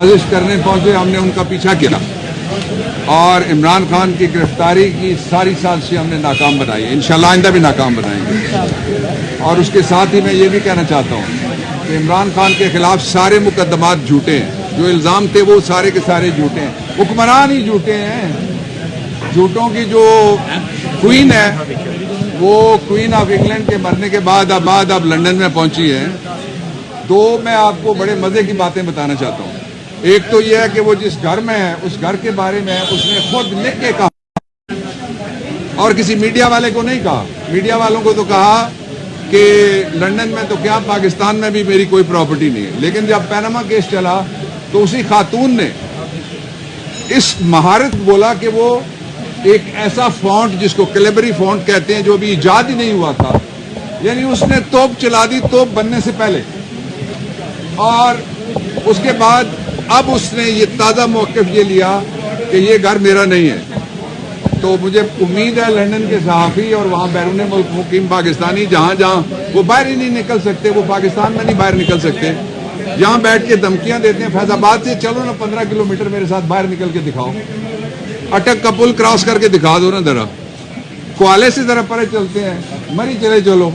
سازش کرنے پہنچے، ہم نے ان کا پیچھا کیا اور عمران خان کی گرفتاری کی ساری سازشیں ہم نے ناکام بنائی ہیں، انشاءاللہ آئندہ بھی ناکام بنائیں گے۔ اور اس کے ساتھ ہی میں یہ بھی کہنا چاہتا ہوں کہ عمران خان کے خلاف سارے مقدمات جھوٹے ہیں، جو الزام تھے وہ سارے کے سارے جھوٹے ہیں، حکمران ہی جھوٹے ہیں۔ جھوٹوں کی جو کوئین ہے وہ کوئین آف انگلینڈ کے مرنے کے بعد اب لندن میں پہنچی ہے۔ تو میں آپ کو بڑے مزے کی باتیں بتانا چاہتا ہوں۔ ایک تو یہ ہے کہ وہ جس گھر میں ہے اس گھر کے بارے میں اس نے خود لکھ کے کہا اور کسی میڈیا والے کو نہیں کہا۔ میڈیا والوں کو تو کہا کہ لندن میں تو کیا پاکستان میں بھی میری کوئی پراپرٹی نہیں ہے، لیکن جب پیناما کیس چلا تو اسی خاتون نے اس مہارت بولا کہ وہ ایک ایسا فونٹ جس کو کلیبری فونٹ کہتے ہیں جو ابھی ایجاد ہی نہیں ہوا تھا، یعنی اس نے توپ چلا دی توپ بننے سے پہلے، اور اس کے بعد اب اس نے یہ تازہ موقف یہ لیا کہ یہ گھر میرا نہیں ہے۔ تو مجھے امید ہے لندن کے صحافی اور وہاں بیرون ملک مقیم پاکستانی جہاں وہ باہر ہی نہیں نکل سکتے، وہ پاکستان میں نہیں باہر نکل سکتے، یہاں بیٹھ کے دھمکیاں دیتے ہیں فیض آباد سے چلو نا 15 کلومیٹر میرے ساتھ باہر نکل کے دکھاؤ، اٹک کا پل کراس کر کے دکھا دو نا ذرا، کوالے سے ذرا پرے چلتے ہیں، مری چلے چلو۔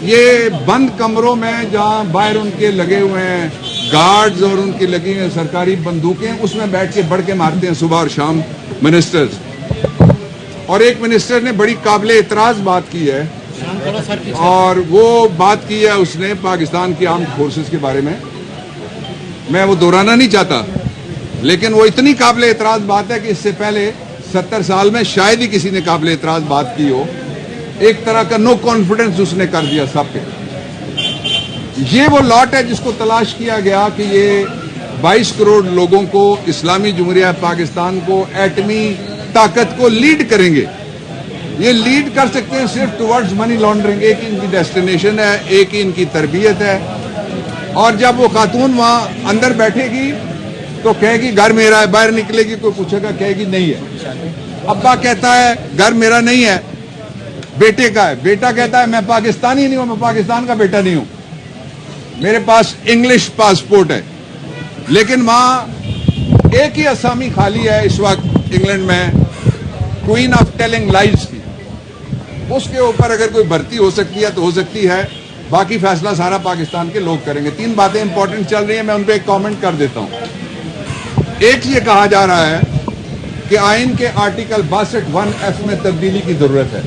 یہ بند کمروں میں جہاں باہر ان کے لگے ہوئے ہیں گارڈز اور ان کی لگی ہوئی سرکاری بندوقیں، اس میں بیٹھ کے بڑھ کے مارتے ہیں صبح اور شام منسٹرز۔ اور ایک منسٹر نے بڑی قابل اعتراض بات کی ہے، اور وہ بات کی ہے اس نے پاکستان کی آرمڈ فورسز کے بارے میں وہ دہرانا نہیں چاہتا، لیکن وہ اتنی قابل اعتراض بات ہے کہ اس سے پہلے 70 سال میں شاید ہی کسی نے قابل اعتراض بات کی ہو۔ ایک طرح کا نو کانفیڈنس اس نے کر دیا سب پہ۔ یہ وہ لاٹ ہے جس کو تلاش کیا گیا کہ یہ 22 کروڑ لوگوں کو اسلامی جمہوریہ پاکستان کو ایٹمی طاقت کو لیڈ کریں گے۔ یہ لیڈ کر سکتے ہیں صرف ٹورڈز منی لانڈرنگ، ایک ان کی ڈیسٹینیشن ہے، ایک ان کی تربیت ہے۔ اور جب وہ خاتون وہاں اندر بیٹھے گی تو کہے گی گھر میرا ہے، باہر نکلے گی کوئی پوچھے گا کہے گی نہیں ہے۔ ابا کہتا ہے گھر میرا نہیں ہے، بیٹے کا ہے، بیٹا کہتا ہے میں پاکستانی نہیں ہوں، میں پاکستان کا بیٹا نہیں ہوں، میرے پاس انگلش پاسپورٹ ہے۔ لیکن وہاں ایک ہی اسامی خالی ہے اس وقت انگلینڈ میں، کوئین آف ٹیلنگ لائز کی، اس کے اوپر اگر کوئی بھرتی ہو سکتی ہے تو ہو سکتی ہے، باقی فیصلہ سارا پاکستان کے لوگ کریں گے۔ 3 باتیں امپورٹنٹ چل رہی ہیں، میں ان پہ ایک کامنٹ کر دیتا ہوں۔ ایک یہ کہا جا رہا ہے کہ آئین کے آرٹیکل 62 1F میں تبدیلی کی ضرورت ہے۔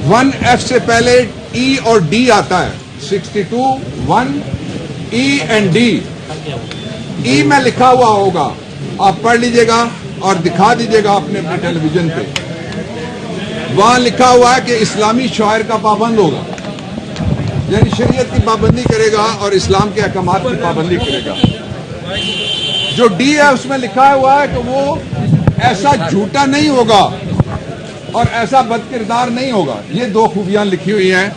1F سے پہلے ای اور ڈی آتا ہے، 62 1 ای اینڈ ڈی۔ ای میں لکھا ہوا ہوگا، آپ پڑھ لیجئے گا اور دکھا دیجئے گا اپنے ٹیلی ویژن پہ، وہاں لکھا ہوا ہے کہ اسلامی شعائر کا پابند ہوگا، یعنی شریعت کی پابندی کرے گا اور اسلام کے احکامات کی پابندی کرے گا۔ جو ڈی ہے اس میں لکھا ہوا ہے کہ وہ ایسا جھوٹا نہیں ہوگا اور ایسا بد کردار نہیں ہوگا۔ یہ 2 خوبیاں لکھی ہوئی ہیں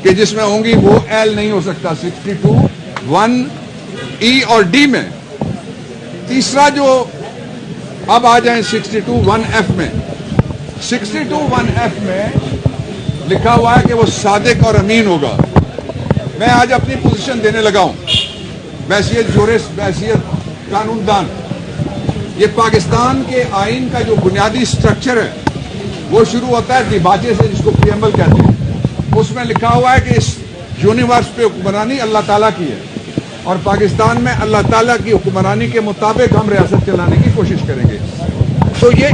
کہ جس میں ہوں گی وہ ایل نہیں ہو سکتا 62 1 ای اور ڈی میں۔ تیسرا جو اب آ جائیں 62 1F میں، 62 1F میں لکھا ہوا ہے کہ وہ صادق اور امین ہوگا۔ میں آج اپنی پوزیشن دینے لگا ہوں، بحیثیت جورسٹ، بحیثیت قانون دان۔ یہ پاکستان کے آئین کا جو بنیادی سٹرکچر ہے وہ شروع ہوتا ہے دیباچے سے، جس کو پریمبل کہتے ہیں۔ اس میں لکھا ہوا ہے کہ اس یونیورس پہ حکمرانی اللہ تعالیٰ کی ہے، اور پاکستان میں اللہ تعالیٰ کی حکمرانی کے مطابق ہم ریاست چلانے کی کوشش کریں گے۔ تو یہ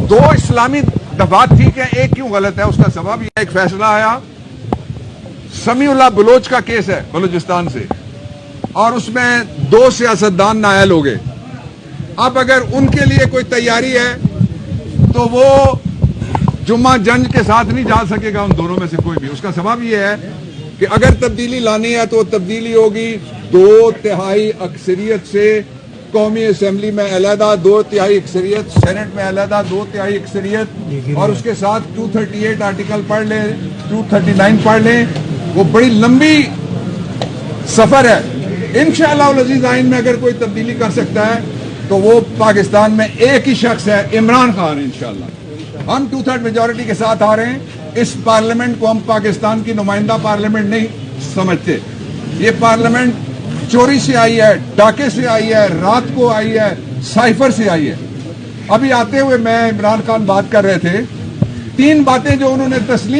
2 اسلامی دفعات ٹھیک ہے، ایک کیوں غلط ہے؟ اس کا سبب یہ ایک فیصلہ آیا، سمیع اللہ بلوچ کا کیس ہے بلوچستان سے، اور اس میں 2 سیاستدان نااہل ہو گئے۔ اب اگر ان کے لیے کوئی تیاری ہے تو وہ جمعہ جنج کے ساتھ نہیں جا سکے گا ان دونوں میں سے کوئی بھی۔ اس کا سبب یہ ہے کہ اگر تبدیلی لانی ہے تو تبدیلی ہوگی 2/3 اکثریت سے قومی اسمبلی میں علیحدہ، 2/3 اکثریت سینٹ میں علیحدہ، 2/3 اکثریت، اور اس کے ساتھ 238 آرٹیکل پڑھ لیں، 239 پڑھ لیں۔ وہ بڑی لمبی سفر ہے۔ انشاءاللہ العزیز آئین میں اگر کوئی تبدیلی کر سکتا ہے تو وہ پاکستان میں ایک ہی شخص ہے، عمران خان۔ انشاءاللہ ہم 2/3 میجورٹی کے ساتھ آ رہے ہیں۔ اس پارلیمنٹ کو ہم پاکستان کی نمائندہ پارلیمنٹ نہیں سمجھتے، یہ پارلیمنٹ چوری سے آئی ہے, ڈاکے سے آئی ہے, رات کو آئی ہے, سائفر سے آئی ہے. ابھی آتے ہوئے میں عمران خان بات کر رہے تھے, 3 باتیں جو انہوں نے تسلیم